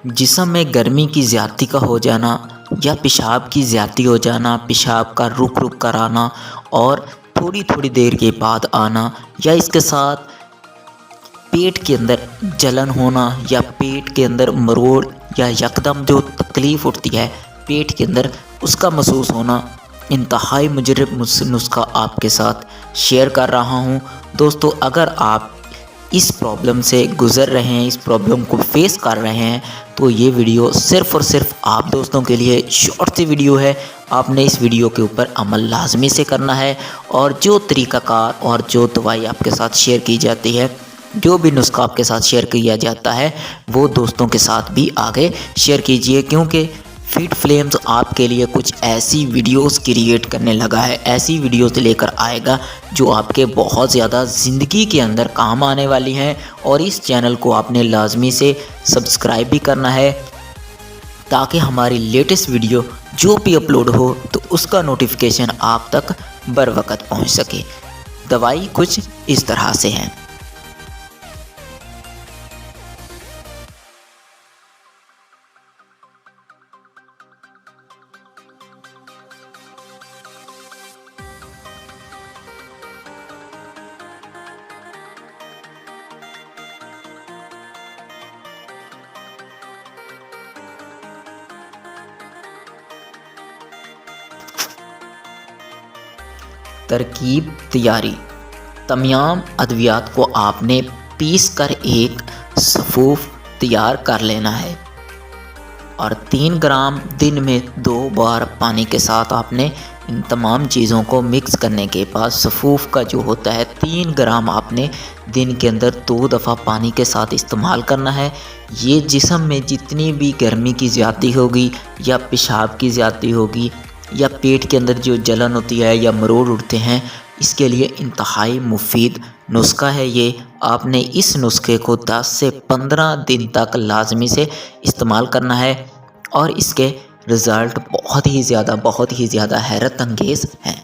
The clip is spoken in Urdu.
جسم میں گرمی کی زیادتی کا ہو جانا یا پیشاب کی زیادتی ہو جانا، پیشاب کا رک رک کر آنا اور تھوڑی تھوڑی دیر کے بعد آنا، یا اس کے ساتھ پیٹ کے اندر جلن ہونا یا پیٹ کے اندر مروڑ یا یکدم جو تکلیف اٹھتی ہے پیٹ کے اندر اس کا محسوس ہونا، انتہائی مجرب نسخہ آپ کے ساتھ شیئر کر رہا ہوں۔ دوستو، اگر آپ اس پرابلم سے گزر رہے ہیں، اس پرابلم کو فیس کر رہے ہیں، تو یہ ویڈیو صرف اور صرف آپ دوستوں کے لیے شارٹ سی ویڈیو ہے۔ آپ نے اس ویڈیو کے اوپر عمل لازمی سے کرنا ہے، اور جو طریقہ کار اور جو دوائی آپ کے ساتھ شیئر کی جاتی ہے، جو بھی نسخہ آپ کے ساتھ شیئر کیا جاتا ہے، وہ دوستوں کے ساتھ بھی آگے شیئر کیجئے، کیونکہ فیڈ فلیمز آپ کے لیے کچھ ایسی ویڈیوز کریٹ کرنے لگا ہے، ایسی ویڈیوز لے کر آئے گا جو آپ کے بہت زیادہ زندگی کے اندر کام آنے والی ہیں۔ اور اس چینل کو آپ نے لازمی سے سبسکرائب بھی کرنا ہے، تاکہ ہماری لیٹسٹ ویڈیو جو بھی اپلوڈ ہو تو اس کا نوٹیفیکیشن آپ تک بر وقت پہنچ سکے۔ دوائی کچھ اس طرح سے ہے۔ ترکیب تیاری: تمام ادویات کو آپ نے پیس کر ایک صفوف تیار کر لینا ہے، اور 3 گرام دن میں 2 بار پانی کے ساتھ آپ نے ان تمام چیزوں کو مکس کرنے کے بعد صفوف کا جو ہوتا ہے 3 گرام آپ نے دن کے اندر 2 دفعہ پانی کے ساتھ استعمال کرنا ہے۔ یہ جسم میں جتنی بھی گرمی کی زیادتی ہوگی یا پیشاب کی زیادتی ہوگی یا پیٹ کے اندر جو جلن ہوتی ہے یا مروڑ اٹھتے ہیں، اس کے لیے انتہائی مفید نسخہ ہے یہ۔ آپ نے اس نسخے کو 10 سے 15 دن تک لازمی سے استعمال کرنا ہے، اور اس کے رزلٹ بہت ہی زیادہ حیرت انگیز ہیں۔